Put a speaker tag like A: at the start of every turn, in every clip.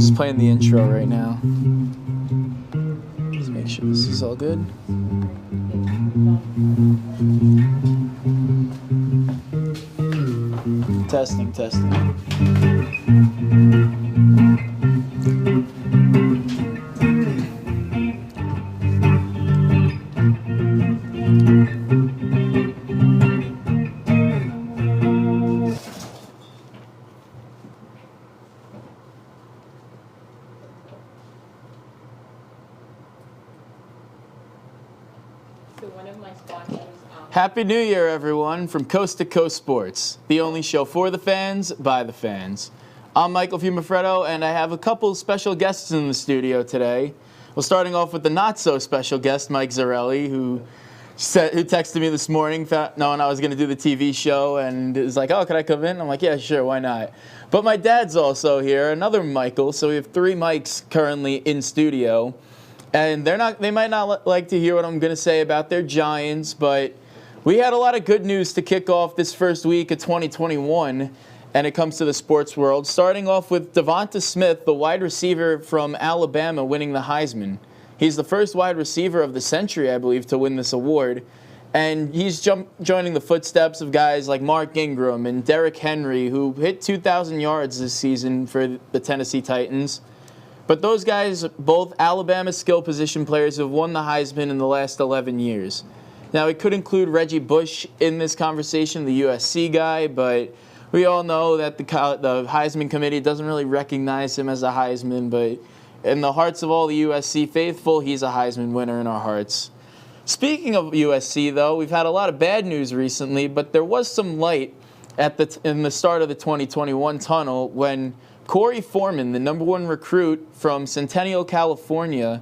A: Just playing the intro right now. Just make sure this is all good. Testing. Happy New Year, everyone, from Coast to Coast Sports, the only show for the fans, by the fans. I'm Michael Fiumefreddo, and I have a couple special guests in the studio today. Well, starting off with the not-so-special guest, Mike Zarelli, who texted me this morning knowing I was going to do the TV show, and is like, oh, can I come in? I'm like, yeah, sure, why not? But my dad's also here, another Michael, so we have three Mikes currently in studio. And they might not like to hear what I'm going to say about their Giants, but we had a lot of good news to kick off this first week of 2021, and it comes to the sports world. Starting off with Devonta Smith, the wide receiver from Alabama, winning the Heisman. He's the first wide receiver of the century, I believe, to win this award. And he's joining the footsteps of guys like Mark Ingram and Derrick Henry, who hit 2,000 yards this season for the Tennessee Titans. But those guys, both Alabama skill position players, have won the Heisman in the last 11 years. Now, it could include Reggie Bush in this conversation, the USC guy, but we all know that the Heisman Committee doesn't really recognize him as a Heisman, but in the hearts of all the USC faithful, he's a Heisman winner in our hearts. Speaking of USC, though, we've had a lot of bad news recently, but there was some light in the start of the 2021 tunnel when Corey Foreman, the number one recruit from Centennial, California,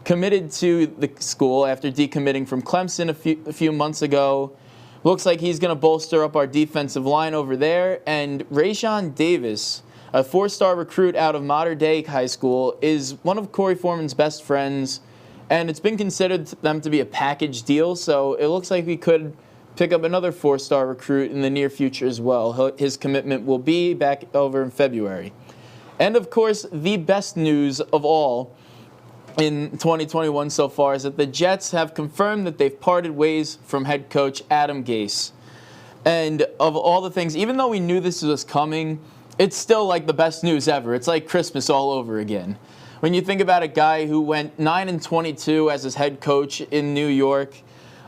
A: committed to the school after decommitting from Clemson a few months ago. Looks like he's going to bolster up our defensive line over there. And Rayshawn Davis, a four-star recruit out of Mater Dei High School, is one of Corey Foreman's best friends. And it's been considered them to be a package deal, so it looks like we could pick up another four-star recruit in the near future as well. His commitment will be back over in February. And, of course, the best news of all in 2021 so far is that the Jets have confirmed that they've parted ways from head coach Adam Gase. And of all the things, even though we knew this was coming, it's still like the best news ever. It's like Christmas all over again. When you think about a guy who went 9-22 as his head coach in New York,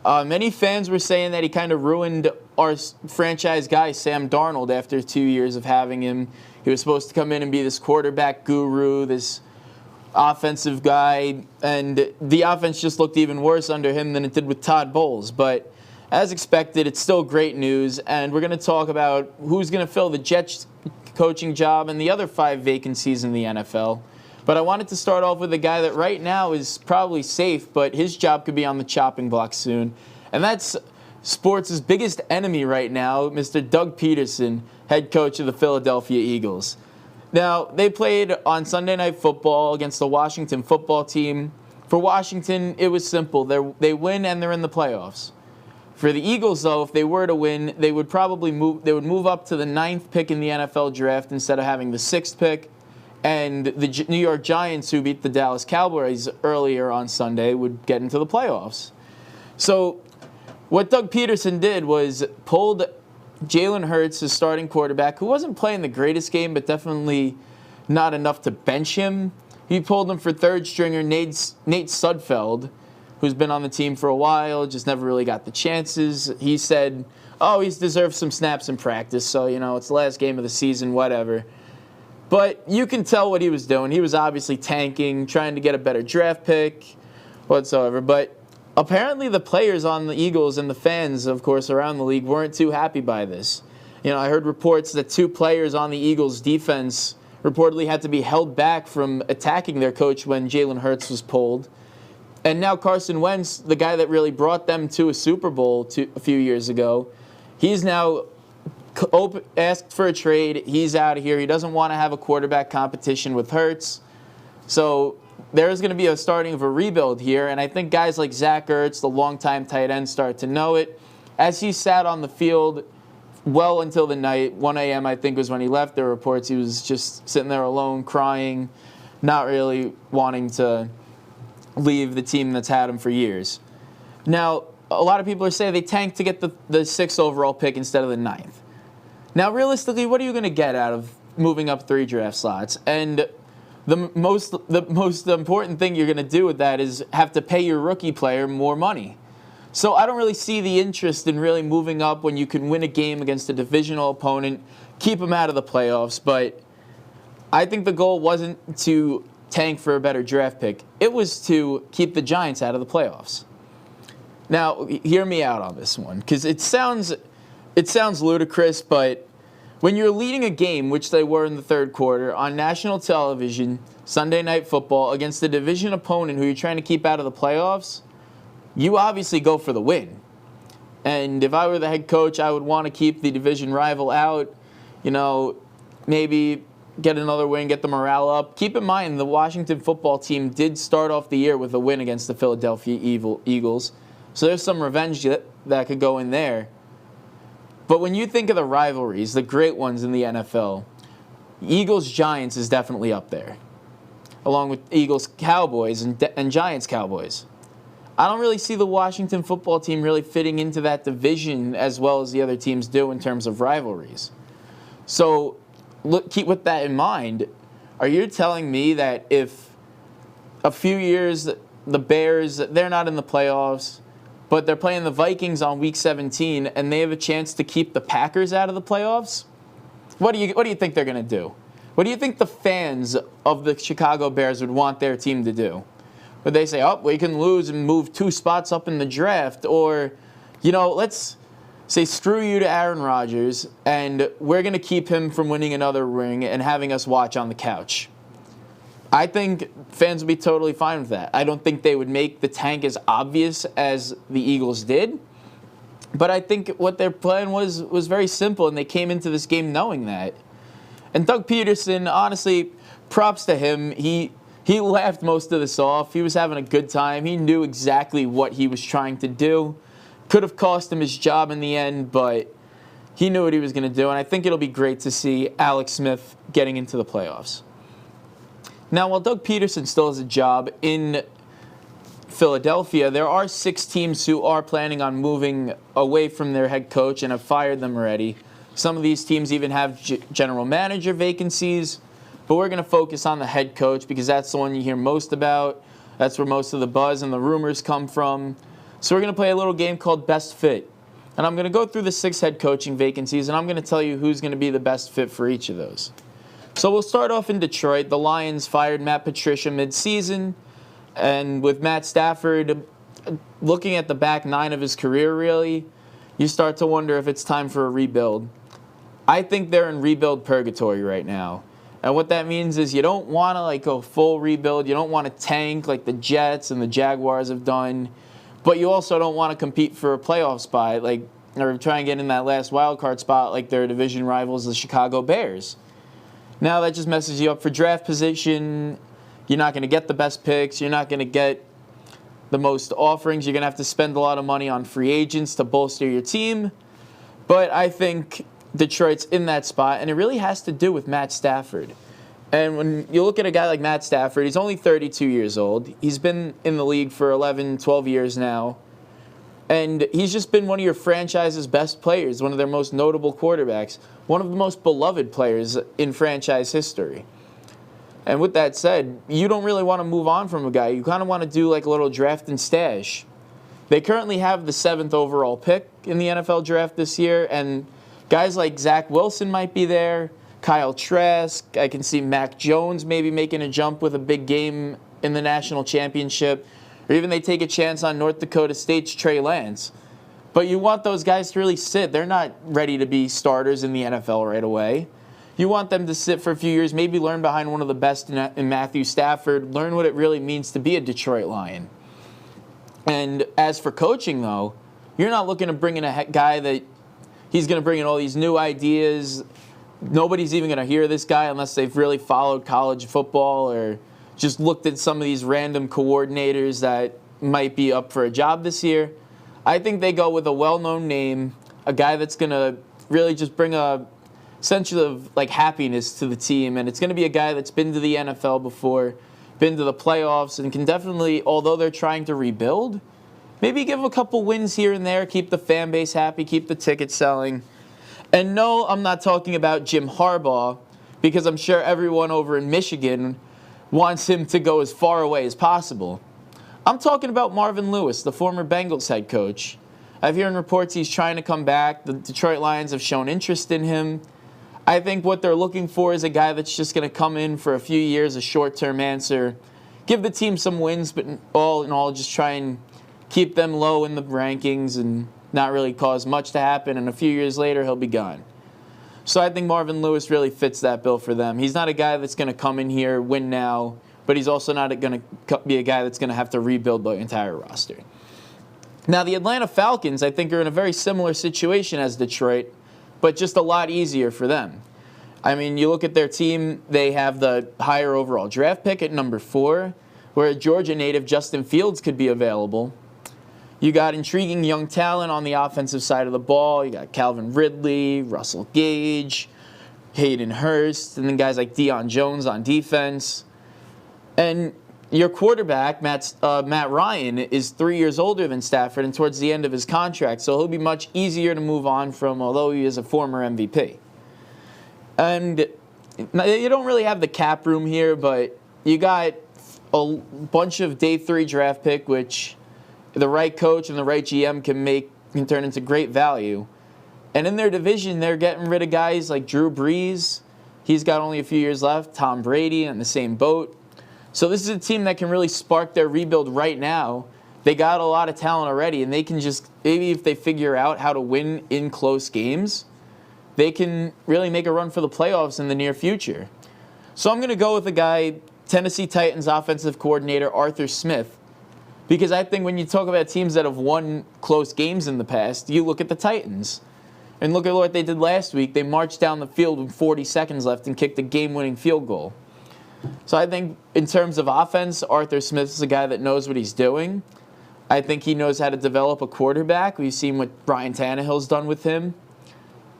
A: many fans were saying that he kind of ruined our franchise guy, Sam Darnold, after 2 years of having him. He was supposed to come in and be this quarterback guru, this offensive guy, and the offense just looked even worse under him than it did with Todd Bowles. But as expected, it's still great news, and we're going to talk about who's going to fill the Jets coaching job and the other 5 vacancies in the NFL. But I wanted to start off with a guy that right now is probably safe, but his job could be on the chopping block soon, and that's sports' biggest enemy right now, Mr. Doug Pederson, head coach of the Philadelphia Eagles. Now, they played on Sunday Night Football against the Washington football team. For Washington, it was simple. They win and they're in the playoffs. For the Eagles, though, if they were to win, they would probably move up to the 9th pick in the NFL draft instead of having the 6th pick. And the New York Giants, who beat the Dallas Cowboys earlier on Sunday, would get into the playoffs. So what Doug Pederson did was pulled Jalen Hurts, his starting quarterback, who wasn't playing the greatest game, but definitely not enough to bench him. He pulled him for third stringer Nate Sudfeld, who's been on the team for a while, just never really got the chances. He said, oh, he's deserved some snaps in practice, so, it's the last game of the season, whatever. But you can tell what he was doing. He was obviously tanking, trying to get a better draft pick, whatsoever. But apparently the players on the Eagles and the fans, of course, around the league weren't too happy by this. I heard reports that 2 players on the Eagles' defense reportedly had to be held back from attacking their coach when Jalen Hurts was pulled. And now Carson Wentz, the guy that really brought them to a Super Bowl a few years ago, he's now asked for a trade. He's out of here. He doesn't want to have a quarterback competition with Hurts. So there's going to be a starting of a rebuild here, and I think guys like Zach Ertz, the longtime tight end, start to know it. As he sat on the field well until the night, 1 a.m. I think was when he left. There were reports he was just sitting there alone, crying. not really wanting to leave the team that's had him for years. Now, a lot of people are saying they tanked to get the 6th overall pick instead of the 9th. Now, realistically, what are you going to get out of moving up 3 draft slots? And the most important thing you're going to do with that is have to pay your rookie player more money. So I don't really see the interest in really moving up when you can win a game against a divisional opponent, keep them out of the playoffs. But I think the goal wasn't to tank for a better draft pick. It was to keep the Giants out of the playoffs. Now, hear me out on this one, because it sounds ludicrous, but when you're leading a game, which they were in the third quarter, on national television, Sunday Night Football, against a division opponent who you're trying to keep out of the playoffs, you obviously go for the win. And if I were the head coach, I would want to keep the division rival out, maybe get another win, get the morale up. Keep in mind, the Washington football team did start off the year with a win against the Philadelphia Eagles. So there's some revenge that could go in there. But when you think of the rivalries, the great ones in the NFL, Eagles-Giants is definitely up there, along with Eagles-Cowboys and Giants-Cowboys. I don't really see the Washington football team really fitting into that division as well as the other teams do in terms of rivalries. So keep with that in mind. Are you telling me that if a few years the Bears, they're not in the playoffs, but they're playing the Vikings on Week 17 and they have a chance to keep the Packers out of the playoffs? What do you think they're going to do? What do you think the fans of the Chicago Bears would want their team to do? Would they say, we can lose and move 2 spots up in the draft? Or, let's say screw you to Aaron Rodgers and we're going to keep him from winning another ring and having us watch on the couch. I think fans would be totally fine with that. I don't think they would make the tank as obvious as the Eagles did. But I think what their plan was very simple, and they came into this game knowing that. And Doug Pederson, honestly, props to him. He laughed most of this off. He was having a good time. He knew exactly what he was trying to do. Could have cost him his job in the end, but he knew what he was going to do. And I think it'll be great to see Alex Smith getting into the playoffs. Now, while Doug Pederson still has a job in Philadelphia, there are 6 teams who are planning on moving away from their head coach and have fired them already. Some of these teams even have general manager vacancies, but we're going to focus on the head coach because that's the one you hear most about. That's where most of the buzz and the rumors come from. So we're going to play a little game called Best Fit. And I'm going to go through the 6 head coaching vacancies, and I'm going to tell you who's going to be the best fit for each of those. So we'll start off in Detroit. The Lions fired Matt Patricia mid-season, and with Matt Stafford looking at the back 9 of his career, really, you start to wonder if it's time for a rebuild. I think they're in rebuild purgatory right now. And what that means is you don't want to go full rebuild. You don't want to tank like the Jets and the Jaguars have done, but you also don't want to compete for a playoff spot or try and get in that last wild card spot like their division rivals, the Chicago Bears. Now that just messes you up for draft position. You're not going to get the best picks. You're not going to get the most offerings. You're going to have to spend a lot of money on free agents to bolster your team. But I think Detroit's in that spot, and it really has to do with Matt Stafford. And when you look at a guy like Matt Stafford, he's only 32 years old. He's been in the league for 11, 12 years now. And he's just been one of your franchise's best players, one of their most notable quarterbacks, one of the most beloved players in franchise history. And with that said, you don't really want to move on from a guy. You kind of want to do a little draft and stash. They currently have the 7th overall pick in the NFL draft this year, and guys like Zach Wilson might be there, Kyle Trask. I can see Mac Jones maybe making a jump with a big game in the national championship. Or even they take a chance on North Dakota State's Trey Lance. But you want those guys to really sit. They're not ready to be starters in the NFL right away. You want them to sit for a few years, maybe learn behind one of the best in Matthew Stafford, learn what it really means to be a Detroit Lion. And as for coaching, though, you're not looking to bring in a guy that he's going to bring in all these new ideas. Nobody's even going to hear this guy unless they've really followed college football or just looked at some of these random coordinators that might be up for a job this year. I think they go with a well-known name, a guy that's going to really just bring a sense of like happiness to the team, and it's going to be a guy that's been to the NFL before, been to the playoffs, and can definitely, although they're trying to rebuild, maybe give a couple wins here and there, keep the fan base happy, keep the tickets selling. And no, I'm not talking about Jim Harbaugh, because I'm sure everyone over in Michigan wants him to go as far away as possible. I'm talking about Marvin Lewis, the former Bengals head coach. I've heard reports he's trying to come back. The Detroit Lions have shown interest in him. I think what they're looking for is a guy that's just going to come in for a few years, a short-term answer, give the team some wins, but all in all, just try and keep them low in the rankings and not really cause much to happen, and a few years later, he'll be gone. So I think Marvin Lewis really fits that bill for them. He's not a guy that's going to come in here, win now, but he's also not going to be a guy that's going to have to rebuild the entire roster. Now, the Atlanta Falcons, I think, are in a very similar situation as Detroit, but just a lot easier for them. I mean, you look at their team, they have the higher overall draft pick at number 4, where a Georgia native, Justin Fields, could be available. You got intriguing young talent on the offensive side of the ball. You got Calvin Ridley, Russell Gage, Hayden Hurst, and then guys like Deion Jones on defense. And your quarterback, Matt Ryan, is 3 years older than Stafford and towards the end of his contract, so he'll be much easier to move on from, although he is a former MVP. And you don't really have the cap room here, but you got a bunch of day 3 draft pick, which the right coach and the right GM can turn into great value. And in their division, they're getting rid of guys like Drew Brees. He's got only a few years left. Tom Brady in the same boat. So this is a team that can really spark their rebuild right now. They got a lot of talent already, and they can just, maybe if they figure out how to win in close games, they can really make a run for the playoffs in the near future. So I'm going to go with a guy, Tennessee Titans offensive coordinator Arthur Smith, because I think when you talk about teams that have won close games in the past, you look at the Titans. And look at what they did last week. They marched down the field with 40 seconds left and kicked a game-winning field goal. So I think in terms of offense, Arthur Smith is a guy that knows what he's doing. I think he knows how to develop a quarterback. We've seen what Brian Tannehill's done with him.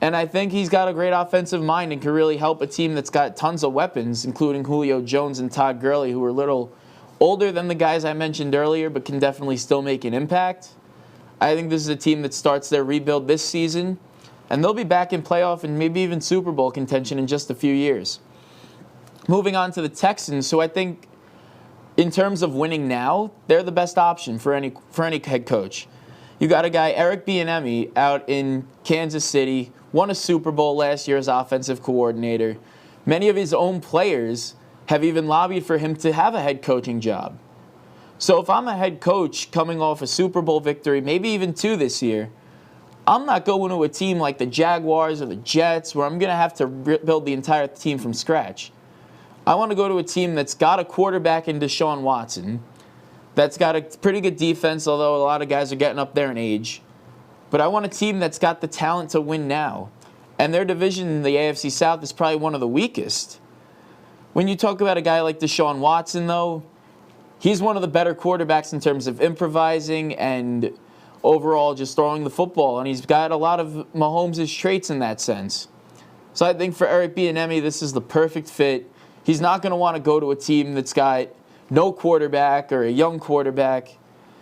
A: And I think he's got a great offensive mind and can really help a team that's got tons of weapons, including Julio Jones and Todd Gurley, who are a little older than the guys I mentioned earlier, but can definitely still make an impact. I think this is a team that starts their rebuild this season, and they'll be back in playoff and maybe even Super Bowl contention in just a few years. Moving on to the Texans, who I think, in terms of winning now, they're the best option for any head coach. You got a guy, Eric Bieniemy, out in Kansas City, won a Super Bowl last year as offensive coordinator. Many of his own players have even lobbied for him to have a head coaching job. So if I'm a head coach coming off a Super Bowl victory, maybe even 2 this year, I'm not going to a team like the Jaguars or the Jets where I'm going to have to build the entire team from scratch. I want to go to a team that's got a quarterback in Deshaun Watson, that's got a pretty good defense, although a lot of guys are getting up there in age. But I want a team that's got the talent to win now. And their division in the AFC South is probably one of the weakest. When you talk about a guy like Deshaun Watson, though, he's one of the better quarterbacks in terms of improvising and overall just throwing the football. And he's got a lot of Mahomes' traits in that sense. So I think for Eric Bieniemy, this is the perfect fit. He's not going to want to go to a team that's got no quarterback or a young quarterback.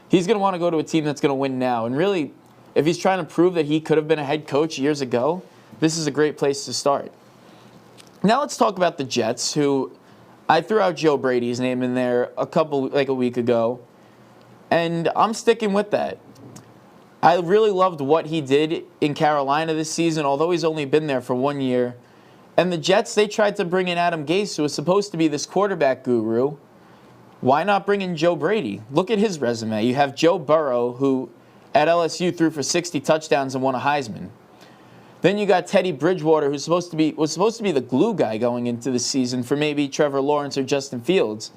A: He's going to want to go to a team that's going to win now. And really, if he's trying to prove that he could have been a head coach years ago, this is a great place to start. Now let's talk about the Jets, who I threw out Joe Brady's name in there a week ago, and I'm sticking with that. I really loved what he did in Carolina this season, although he's only been there for 1 year. And the Jets, they tried to bring in Adam Gase, who was supposed to be this quarterback guru. Why not bring in Joe Brady? Look at his resume. You have Joe Burrow, who at LSU threw for 60 touchdowns and won a Heisman. Then you got Teddy Bridgewater, who was supposed to be the glue guy going into the season for maybe Trevor Lawrence or Justin Fields.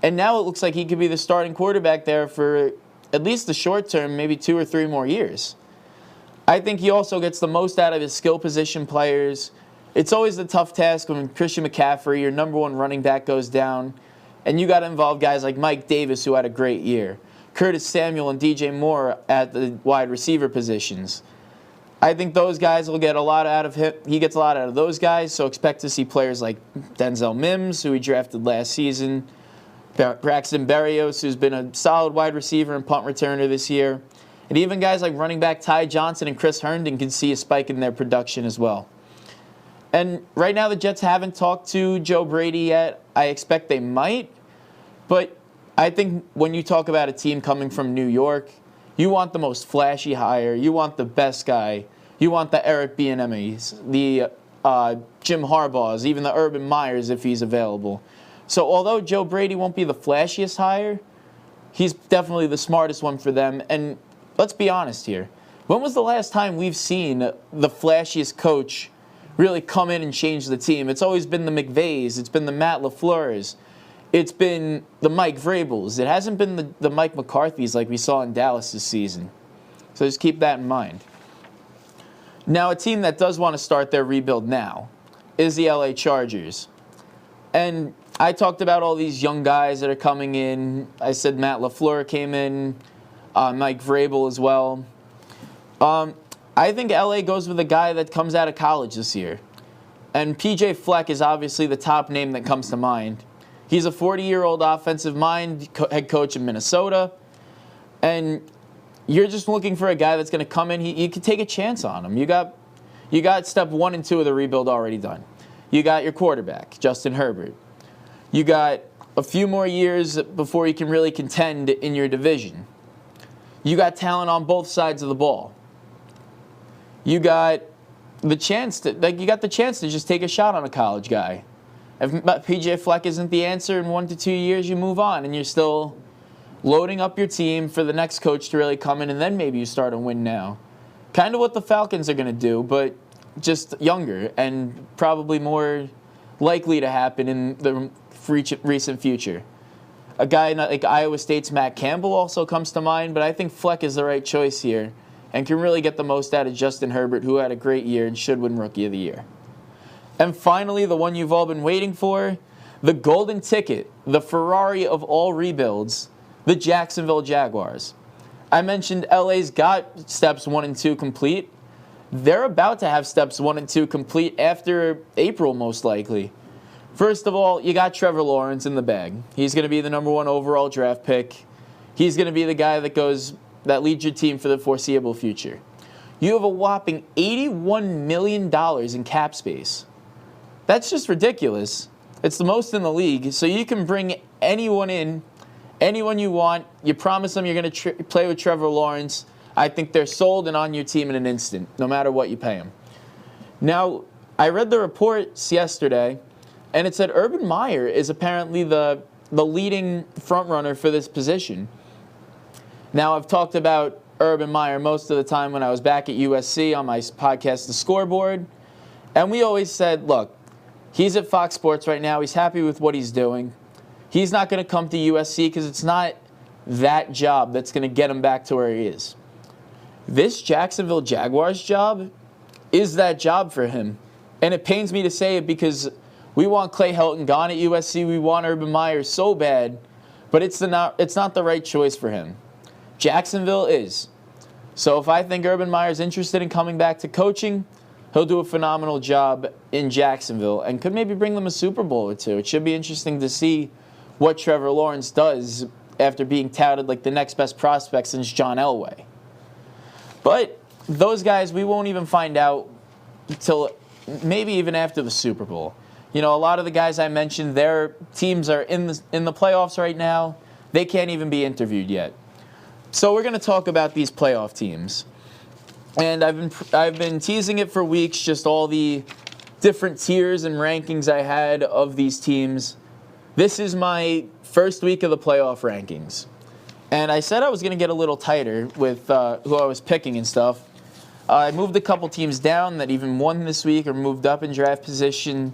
A: And now it looks like he could be the starting quarterback there for at least the short term, maybe 2 or 3 more years. I think he also gets the most out of his skill position players. It's always the tough task when Christian McCaffrey, your number 1 running back, goes down, and you got to involve guys like Mike Davis, who had a great year, Curtis Samuel and DJ Moore at the wide receiver positions. I think those guys will get a lot out of him. He gets a lot out of those guys, so expect to see players like Denzel Mims, who he drafted last season, Braxton Berrios, who's been a solid wide receiver and punt returner this year, and even guys like running back Ty Johnson and Chris Herndon can see a spike in their production as well. And right now the Jets haven't talked to Joe Brady yet. I expect they might, but I think when you talk about a team coming from New York, you want the most flashy hire. You want the best guy. You want the Eric Bieniemys, the Jim Harbaughs, even the Urban Meyers if he's available. So although Joe Brady won't be the flashiest hire, he's definitely the smartest one for them. And let's be honest here. When was the last time we've seen the flashiest coach really come in and change the team? It's always been the McVays. It's been the Matt LaFleurs. It's been the Mike Vrabels. It hasn't been the Mike McCarthys like we saw in Dallas this season. So just keep that in mind. Now, a team that does want to start their rebuild now is the LA Chargers. And I talked about all these young guys that are coming in. I said Matt LaFleur came in, Mike Vrabel as well. I think LA goes with a guy that comes out of college this year. And PJ Fleck is obviously the top name that comes to mind. He's a 40-year-old offensive mind, head coach in Minnesota. And you're just looking for a guy that's going to come in. You could take a chance on him. You got step 1 and 2 of the rebuild already done. You got your quarterback, Justin Herbert. You got a few more years before you can really contend in your division. You got talent on both sides of the ball. You got the chance to just take a shot on a college guy. If PJ Fleck isn't the answer in 1 to 2 years, you move on, and you're still loading up your team for the next coach to really come in, and then maybe you start a win now. Kind of what the Falcons are going to do, but just younger and probably more likely to happen in the recent future. A guy like Iowa State's Matt Campbell also comes to mind, but I think Fleck is the right choice here and can really get the most out of Justin Herbert, who had a great year and should win Rookie of the Year. And finally, the one you've all been waiting for, the golden ticket, the Ferrari of all rebuilds, the Jacksonville Jaguars. I mentioned LA's got steps 1 and 2 complete. They're about to have steps 1 and 2 complete after April, most likely. First of all, you got Trevor Lawrence in the bag. He's going to be the number 1 overall draft pick. He's going to be the guy that leads your team for the foreseeable future. You have a whopping $81 million in cap space. That's just ridiculous. It's the most in the league, so you can bring anyone in, anyone you want. You promise them you're going to play with Trevor Lawrence. I think they're sold and on your team in an instant, no matter what you pay them. Now, I read the reports yesterday, and it said Urban Meyer is apparently the leading frontrunner for this position. Now, I've talked about Urban Meyer most of the time when I was back at USC on my podcast, The Scoreboard, and we always said, look, he's at Fox Sports right now. He's happy with what he's doing. He's not going to come to USC because it's not that job that's going to get him back to where he is. This Jacksonville Jaguars job is that job for him. And it pains me to say it because we want Clay Helton gone at USC. We want Urban Meyer so bad, but it's not the right choice for him. Jacksonville is. So if I think Urban Meyer's interested in coming back to coaching, he'll do a phenomenal job in Jacksonville and could maybe bring them a Super Bowl or two. It should be interesting to see what Trevor Lawrence does after being touted like the next best prospect since John Elway. But those guys, we won't even find out until maybe even after the Super Bowl. You know, a lot of the guys I mentioned, their teams are in the playoffs right now. They can't even be interviewed yet. So we're going to talk about these playoff teams. And I've been teasing it for weeks, just all the different tiers and rankings I had of these teams. This is my first week of the playoff rankings. And I said I was going to get a little tighter with who I was picking and stuff. I moved a couple teams down that even won this week or moved up in draft position.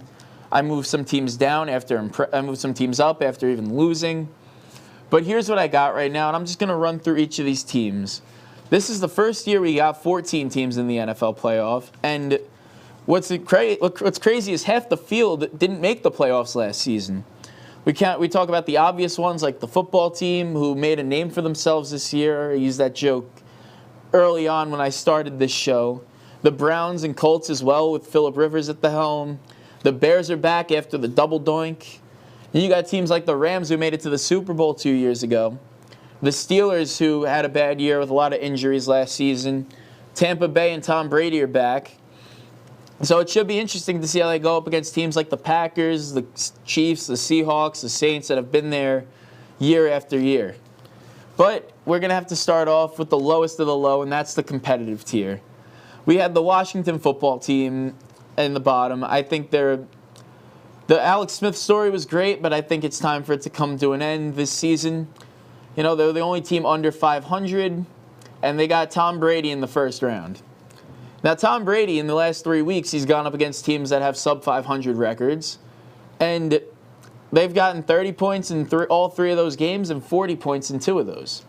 A: I moved some teams down I moved some teams up after even losing. But here's what I got right now, and I'm just going to run through each of these teams. This is the first year we got 14 teams in the NFL playoff, and what's crazy is half the field didn't make the playoffs last season. We talk about the obvious ones like the football team who made a name for themselves this year. I used that joke early on when I started this show. The Browns and Colts as well with Phillip Rivers at the helm. The Bears are back after the double doink. And you got teams like the Rams who made it to the Super Bowl 2 years ago. The Steelers who had a bad year with a lot of injuries last season. Tampa Bay and Tom Brady are back. So it should be interesting to see how they go up against teams like the Packers, the Chiefs, the Seahawks, the Saints that have been there year after year. But we're going to have to start off with the lowest of the low, and that's the competitive tier. We had the Washington football team in the bottom. I think the Alex Smith story was great, but I think it's time for it to come to an end this season. You know, they're the only team under 500, and they got Tom Brady in the first round. Now, Tom Brady, in the last 3 weeks, he's gone up against teams that have sub-500 records, and they've gotten 30 points in all 3 of those games and 40 points in 2 of those.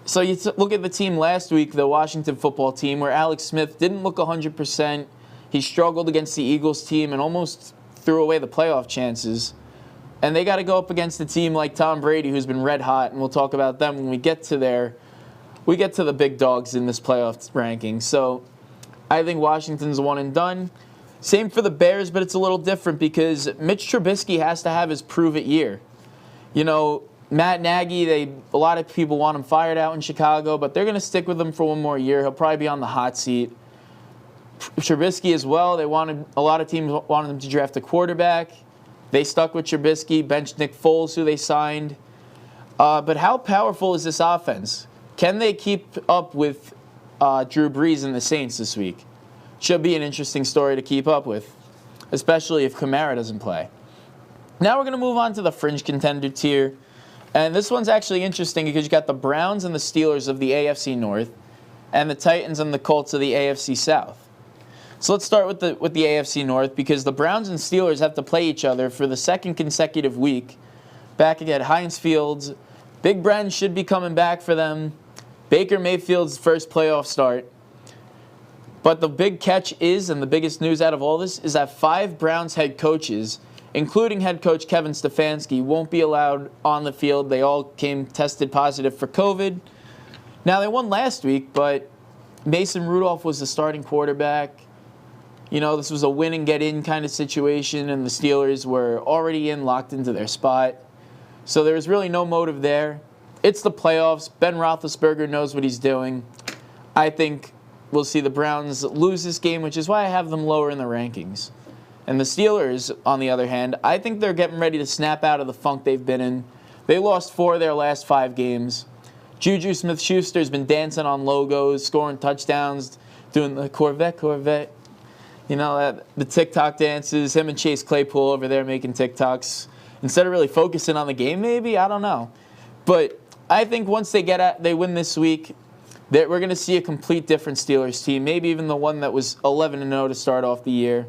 A: So you look at the team last week, the Washington football team, where Alex Smith didn't look 100%. He struggled against the Eagles team and almost threw away the playoff chances. And they got to go up against a team like Tom Brady, who's been red hot, and we'll talk about them when we get to the big dogs in this playoff ranking. So I think Washington's one and done. Same for the Bears, but it's a little different because Mitch Trubisky has to have his prove-it year. You know, Matt Nagy, a lot of people want him fired out in Chicago, but they're going to stick with him for one more year. He'll probably be on the hot seat. Trubisky as well. A lot of teams wanted him to draft a quarterback. They stuck with Trubisky, benched Nick Foles, who they signed. But how powerful is this offense? Can they keep up with Drew Brees and the Saints this week? Should be an interesting story to keep up with, especially if Kamara doesn't play. Now we're going to move on to the fringe contender tier. And this one's actually interesting because you got the Browns and the Steelers of the AFC North and the Titans and the Colts of the AFC South. So let's start with the AFC North because the Browns and Steelers have to play each other for the second consecutive week back at Heinz Field. Big Ben should be coming back for them. Baker Mayfield's first playoff start. But the big catch is, and the biggest news out of all this, is that 5 Browns head coaches, including head coach Kevin Stefanski, won't be allowed on the field. They all came tested positive for COVID. Now, they won last week, but Mason Rudolph was the starting quarterback. You know, this was a win-and-get-in kind of situation, and the Steelers were already locked into their spot. So there was really no motive there. It's the playoffs. Ben Roethlisberger knows what he's doing. I think we'll see the Browns lose this game, which is why I have them lower in the rankings. And the Steelers, on the other hand, I think they're getting ready to snap out of the funk they've been in. They lost 4 of their last 5 games. Juju Smith-Schuster's been dancing on logos, scoring touchdowns, doing the Corvette. You know, the TikTok dances, him and Chase Claypool over there making TikToks. Instead of really focusing on the game, maybe, I don't know. But I think once they win this week, that we're going to see a complete different Steelers team, maybe even the one that was 11-0 to start off the year.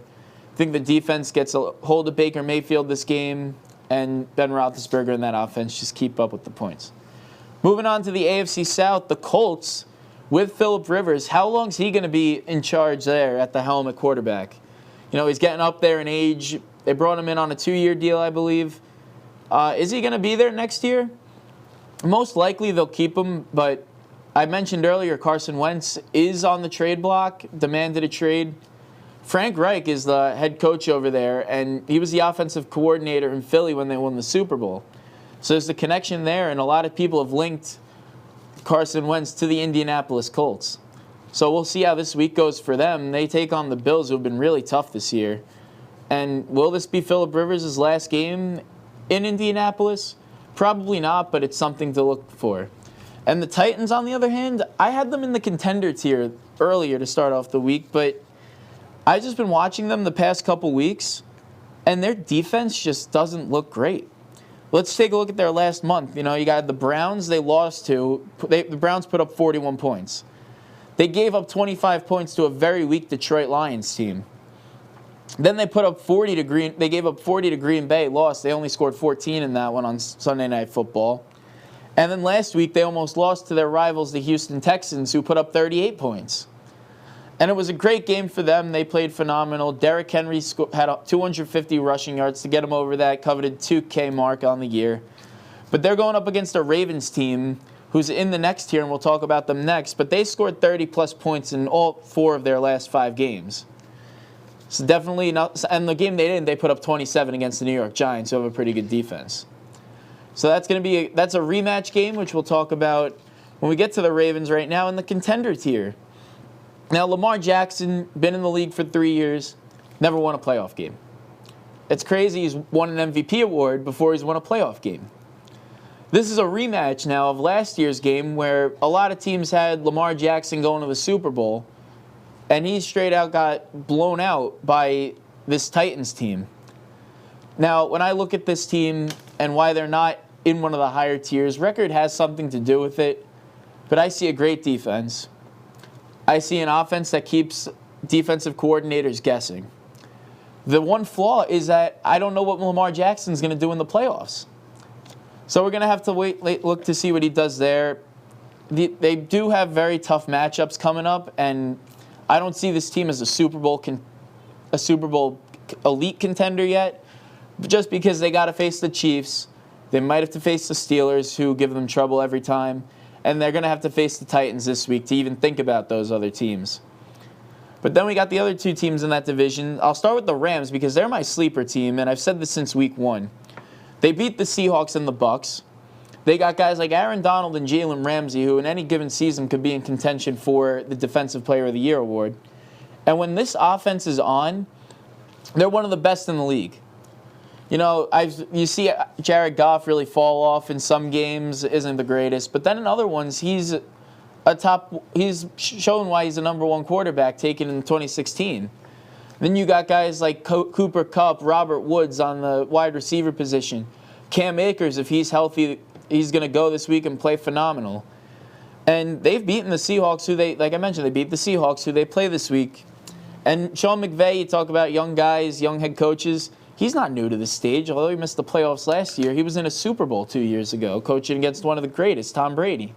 A: I think the defense gets a hold of Baker Mayfield this game, and Ben Roethlisberger and that offense just keep up with the points. Moving on to the AFC South, the Colts with Phillip Rivers. How long is he going to be in charge there at the helm at quarterback? You know, he's getting up there in age. They brought him in on a 2-year deal, I believe. Is he going to be there next year? Most likely they'll keep him, but I mentioned earlier Carson Wentz is on the trade block, demanded a trade. Frank Reich is the head coach over there, and he was the offensive coordinator in Philly when they won the Super Bowl. So there's the connection there, and a lot of people have linked Carson Wentz to the Indianapolis Colts. So we'll see how this week goes for them. They take on the Bills, who have been really tough this year. And will this be Phillip Rivers' last game in Indianapolis? Probably not, but it's something to look for. And the Titans, on the other hand, I had them in the contender tier earlier to start off the week, but I've just been watching them the past couple weeks, and their defense just doesn't look great. Let's take a look at their last month. You know, you got the Browns they lost to. The Browns put up 41 points. They gave up 25 points to a very weak Detroit Lions team. Then they put up 40 to Green. They gave up 40 to Green Bay. Lost. They only scored 14 in that one on Sunday Night Football. And then last week they almost lost to their rivals, the Houston Texans, who put up 38 points. And it was a great game for them. They played phenomenal. Derrick Henry had 250 rushing yards to get him over that coveted 2K mark on the year. But they're going up against a Ravens team who's in the next tier, and we'll talk about them next, but they scored 30-plus points in all 4 of their last 5 games. So definitely not, and the game they didn't, they put up 27 against the New York Giants, who have a pretty good defense. So that's going to be that's a rematch game, which we'll talk about when we get to the Ravens right now in the contender tier. Now, Lamar Jackson, been in the league for 3 years, never won a playoff game. It's crazy he's won an MVP award before he's won a playoff game. This is a rematch now of last year's game where a lot of teams had Lamar Jackson going to the Super Bowl, and he straight out got blown out by this Titans team. Now, when I look at this team and why they're not in one of the higher tiers, record has something to do with it, but I see a great defense. I see an offense that keeps defensive coordinators guessing. The one flaw is that I don't know what Lamar Jackson's going to do in the playoffs. So we're going to have to look to see what he does there. They do have very tough matchups coming up, and I don't see this team as a Super Bowl elite contender yet, just because they got to face the Chiefs. They might have to face the Steelers, who give them trouble every time, and they're going to have to face the Titans this week to even think about those other teams. But then we got the other 2 teams in that division. I'll start with the Rams because they're my sleeper team, and I've said this since week 1. They beat the Seahawks and the Bucs. They got guys like Aaron Donald and Jalen Ramsey, who in any given season could be in contention for the Defensive Player of the Year award. And when this offense is on, they're one of the best in the league. You know, you see Jared Goff really fall off in some games, isn't the greatest, but then in other ones, he's shown why he's a number 1 quarterback taken in 2016. Then you got guys like Cooper Kupp, Robert Woods on the wide receiver position. Cam Akers, if he's healthy, he's going to go this week and play phenomenal. And they've beaten the Seahawks, like I mentioned, they beat the Seahawks, who they play this week. And Sean McVay, you talk about young guys, young head coaches. He's not new to this stage, although he missed the playoffs last year. He was in a Super Bowl 2 years ago, coaching against one of the greatest, Tom Brady.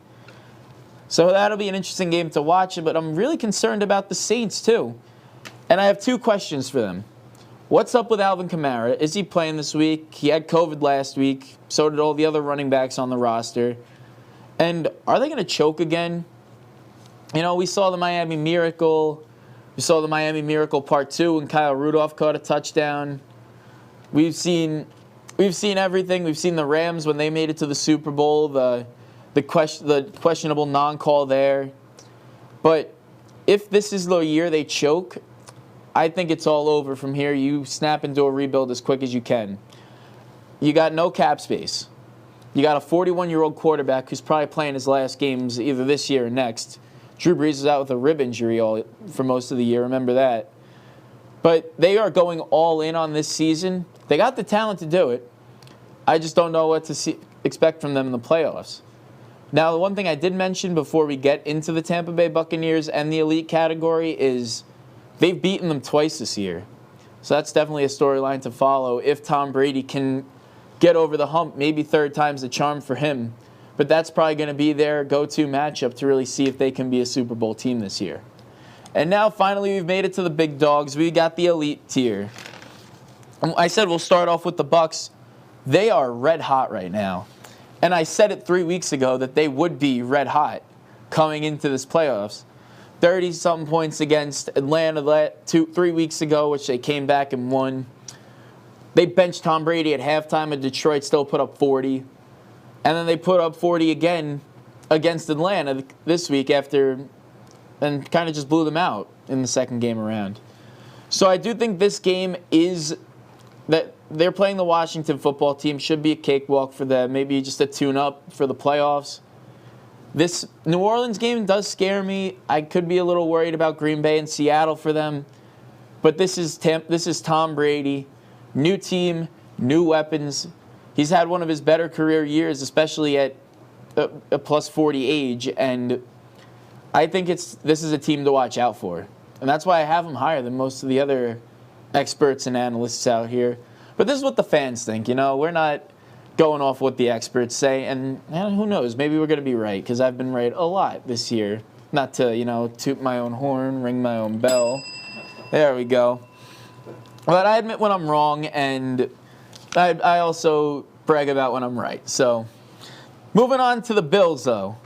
A: So that'll be an interesting game to watch, but I'm really concerned about the Saints, too. And I have 2 questions for them. What's up with Alvin Kamara? Is he playing this week? He had COVID last week. So did all the other running backs on the roster. And are they going to choke again? You know, we saw the Miami Miracle. We saw the Miami Miracle Part 2 when Kyle Rudolph caught a touchdown. We've seen everything. We've seen the Rams when they made it to the Super Bowl, the questionable non-call there. But if this is the year they choke, I think it's all over from here. You snap into a rebuild as quick as you can. You got no cap space. You got a 41-year-old quarterback who's probably playing his last games either this year or next. Drew Brees was out with a rib injury for most of the year. Remember that. But they are going all in on this season. They got the talent to do it. I just don't know what to expect from them in the playoffs. Now, the one thing I did mention before we get into the Tampa Bay Buccaneers and the elite category is they've beaten them twice this year. So that's definitely a storyline to follow if Tom Brady can get over the hump. Maybe 3rd time's the charm for him. But that's probably going to be their go-to matchup to really see if they can be a Super Bowl team this year. And now, finally, we've made it to the big dogs. We got the elite tier. I said we'll start off with the Bucs. They are red hot right now. And I said it 3 weeks ago that they would be red hot coming into this playoffs. 30-something points against Atlanta 3 weeks ago, which they came back and won. They benched Tom Brady at halftime, and Detroit still put up 40. And then they put up 40 again against Atlanta this week and kind of just blew them out in the second game around. So I do think this game is that they're playing the Washington football team. Should be a cakewalk for them. Maybe just a tune-up for the playoffs. This New Orleans game does scare me. I could be a little worried about Green Bay and Seattle for them. But this is Tom Brady. New team, new weapons. He's had one of his better career years, especially at a plus 40 age. And I think this is a team to watch out for. And that's why I have him higher than most of the other experts and analysts out here. But this is what the fans think, you know. We're not going off what the experts say. And who knows, maybe we're going to be right, because I've been right a lot this year. Not to, toot my own horn, ring my own bell. There we go. But I admit when I'm wrong, and I also brag about when I'm right. So, moving on to the Bills, though.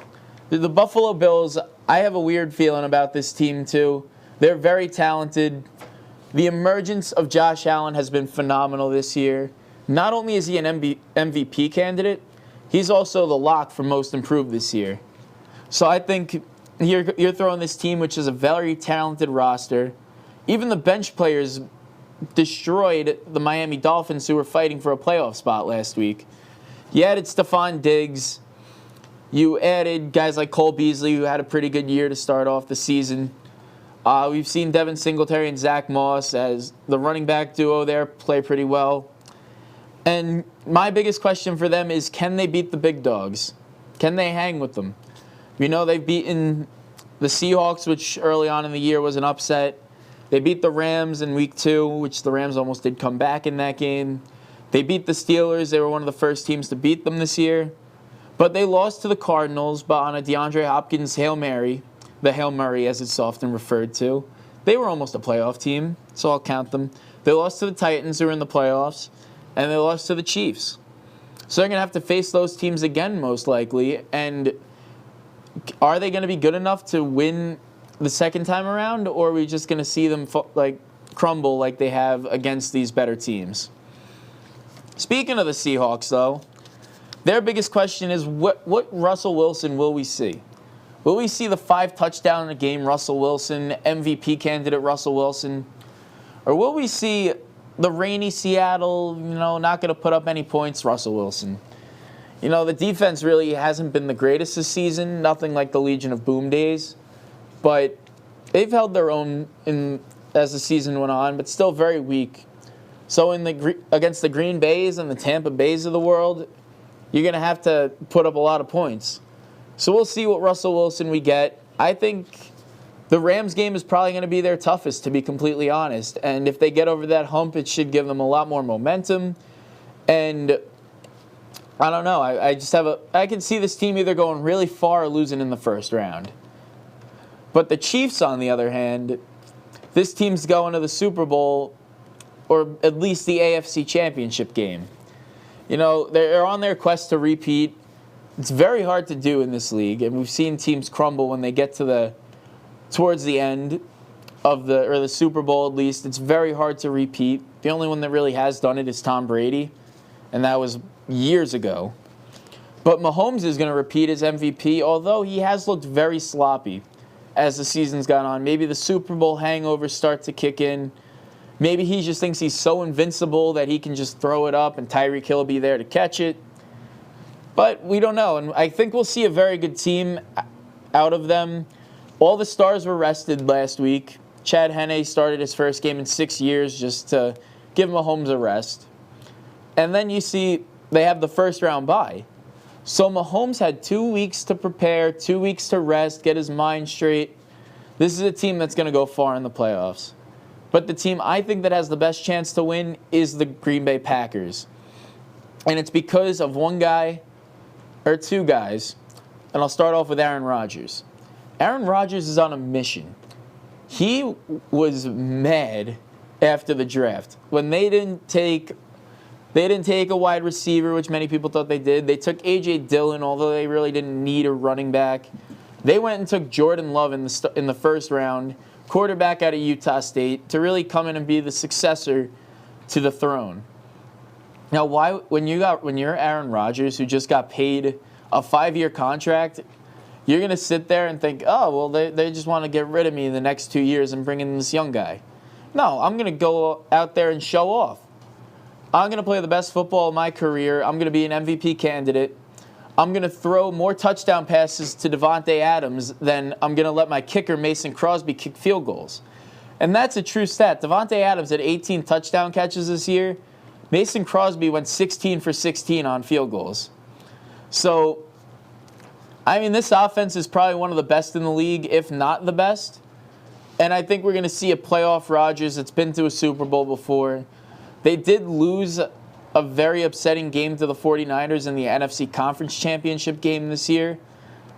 A: The Buffalo Bills, I have a weird feeling about this team too. They're very talented. The emergence of Josh Allen has been phenomenal this year. Not only is he an MVP candidate, he's also the lock for most improved this year. So I think you're throwing this team, which is a very talented roster. Even the bench players destroyed the Miami Dolphins, who were fighting for a playoff spot last week. You added Stephon Diggs. You added guys like Cole Beasley, who had a pretty good year to start off the season. We've seen Devin Singletary and Zach Moss as the running back duo there play pretty well. And my biggest question for them is, can they beat the big dogs? Can they hang with them? We know they've beaten the Seahawks, which early on in the year was an upset. They beat the Rams in week 2, which the Rams almost did come back in that game. They beat the Steelers. They were one of the first teams to beat them this year. But they lost to the Cardinals on a DeAndre Hopkins Hail Mary, the Hail Murray as it's often referred to. They were almost a playoff team, so I'll count them. They lost to the Titans, who were in the playoffs, and they lost to the Chiefs. So they're going to have to face those teams again, most likely. And are they going to be good enough to win the second time around, or are we just going to see them crumble like they have against these better teams? Speaking of the Seahawks, though, their biggest question is what Russell Wilson will we see? Will we see the 5-touchdown-a-game Russell Wilson, MVP candidate Russell Wilson? Or will we see the rainy Seattle, not going to put up any points Russell Wilson? The defense really hasn't been the greatest this season, nothing like the Legion of Boom days. But they've held their own as the season went on, but still very weak. So against the Green Bays and the Tampa Bays of the world, you're going to have to put up a lot of points. So we'll see what Russell Wilson we get. I think the Rams game is probably going to be their toughest, to be completely honest. And if they get over that hump, it should give them a lot more momentum. And I don't know. I can see this team either going really far or losing in the first round. But the Chiefs, on the other hand, this team's going to the Super Bowl, or at least the AFC Championship game. They're on their quest to repeat. It's very hard to do in this league, and we've seen teams crumble when they get towards the end of the Super Bowl. At least it's very hard to repeat. The only one that really has done it is Tom Brady, and that was years ago. But Mahomes is going to repeat as MVP, although he has looked very sloppy as the season's gone on. Maybe the Super Bowl hangovers start to kick in. Maybe he just thinks he's so invincible that he can just throw it up and Tyreek Hill will be there to catch it. But we don't know, and I think we'll see a very good team out of them. All the stars were rested last week. Chad Henne started his first game in 6 years just to give Mahomes a rest. And then you see they have the first-round bye. So Mahomes had 2 weeks to prepare, 2 weeks to rest, get his mind straight. This is a team that's going to go far in the playoffs. But the team I think that has the best chance to win is the Green Bay Packers. And it's because of one guy, or two guys, and I'll start off with Aaron Rodgers. Aaron Rodgers is on a mission. He was mad after the draft when they didn't take a wide receiver, which many people thought they did. They took A.J. Dillon, although they really didn't need a running back. They went and took Jordan Love in the first round, quarterback out of Utah State, to really come in and be the successor to the throne. Now, when you're Aaron Rodgers, who just got paid a 5-year contract, you're going to sit there and think, oh, well, they just want to get rid of me in the next 2 years and bring in this young guy. No, I'm going to go out there and show off. I'm going to play the best football of my career. I'm going to be an MVP candidate. I'm going to throw more touchdown passes to Davante Adams than I'm going to let my kicker, Mason Crosby, kick field goals. And that's a true stat. Davante Adams had 18 touchdown catches this year. Mason Crosby went 16 for 16 on field goals. So, this offense is probably one of the best in the league, if not the best. And I think we're going to see a playoff Rodgers that's been to a Super Bowl before. They did lose a very upsetting game to the 49ers in the NFC Conference Championship game this year.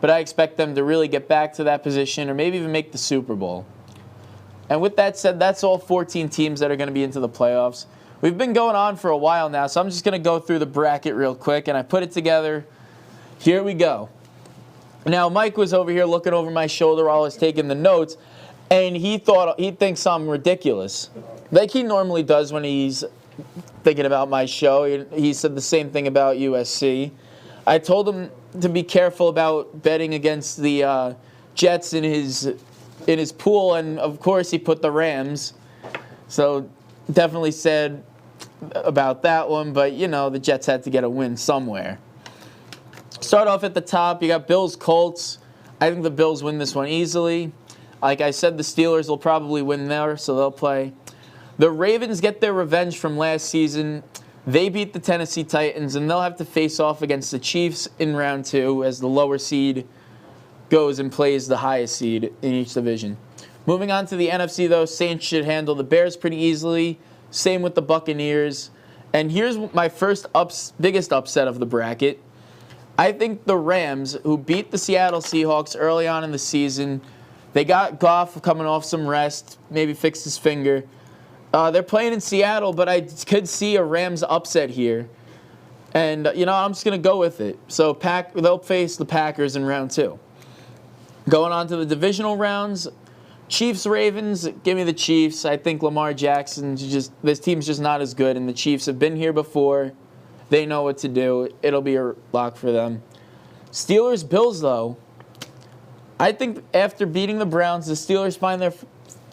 A: But I expect them to really get back to that position or maybe even make the Super Bowl. And with that said, that's all 14 teams that are going to be into the playoffs. We've been going on for a while now, so I'm just going to go through the bracket real quick, and I put it together. Here we go. Now, Mike was over here looking over my shoulder while I was taking the notes, and he thinks I'm ridiculous, like he normally does when he's thinking about my show. He said the same thing about USC. I told him to be careful about betting against the Jets in his pool, and of course he put the Rams. So definitely said about that one, but the Jets had to get a win somewhere. Start off at the top. You got Bills-Colts. I think the Bills win this one easily. Like I said, the Steelers will probably win there, so they'll play. The Ravens get their revenge from last season. They beat the Tennessee Titans, and they'll have to face off against the Chiefs in round 2 as the lower seed goes and plays the highest seed in each division. Moving on to the NFC, though, Saints should handle the Bears pretty easily. Same with the Buccaneers. And here's my first biggest upset of the bracket. I think the Rams, who beat the Seattle Seahawks early on in the season, they got Goff coming off some rest, maybe fixed his finger. They're playing in Seattle, but I could see a Rams upset here. And, I'm just going to go with it. So they'll face the Packers in round 2. Going on to the divisional rounds, Chiefs-Ravens, give me the Chiefs. I think Lamar Jackson, this team's just not as good, and the Chiefs have been here before. They know what to do. It'll be a lock for them. Steelers-Bills, though. I think after beating the Browns, the Steelers find their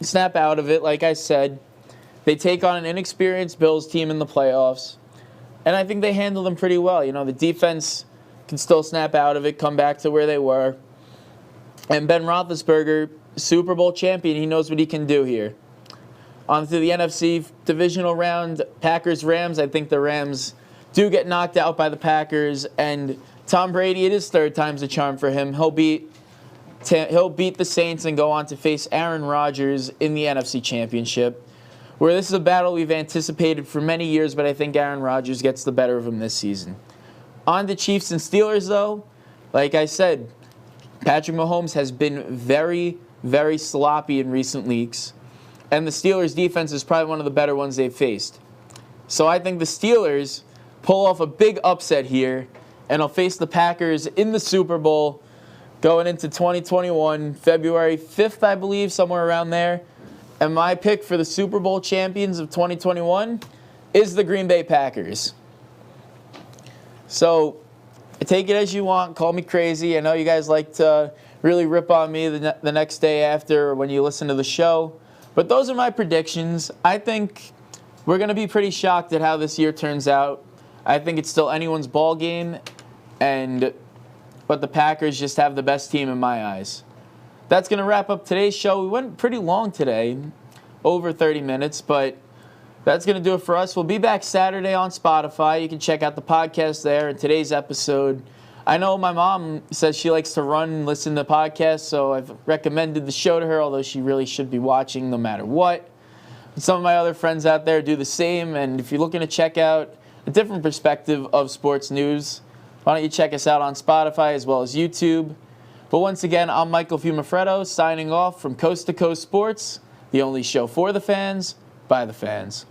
A: snap out of it, like I said. They take on an inexperienced Bills team in the playoffs. And I think they handle them pretty well. The defense can still snap out of it, come back to where they were. And Ben Roethlisberger, Super Bowl champion, he knows what he can do here. On to the NFC divisional round, Packers-Rams. I think the Rams do get knocked out by the Packers. And Tom Brady, it is third time's a charm for him. He'll beat the Saints and go on to face Aaron Rodgers in the NFC Championship, where this is a battle we've anticipated for many years, but I think Aaron Rodgers gets the better of him this season. On to Chiefs and Steelers, though. Like I said, Patrick Mahomes has been very, very sloppy in recent weeks, and the Steelers' defense is probably one of the better ones they've faced. So I think the Steelers pull off a big upset here, and will face the Packers in the Super Bowl going into 2021, February 5th, I believe, somewhere around there. And my pick for the Super Bowl champions of 2021 is the Green Bay Packers. So take it as you want. Call me crazy. I know you guys like to really rip on me the next day after when you listen to the show. But those are my predictions. I think we're going to be pretty shocked at how this year turns out. I think it's still anyone's ball game, but the Packers just have the best team in my eyes. That's going to wrap up today's show. We went pretty long today, over 30 minutes, but that's going to do it for us. We'll be back Saturday on Spotify. You can check out the podcast there and today's episode. I know my mom says she likes to run and listen to podcasts, so I've recommended the show to her, although she really should be watching no matter what. And some of my other friends out there do the same, and if you're looking to check out a different perspective of sports news, why don't you check us out on Spotify as well as YouTube. But once again, I'm Michael Fiumefreddo signing off from Coast to Coast Sports, the only show for the fans, by the fans.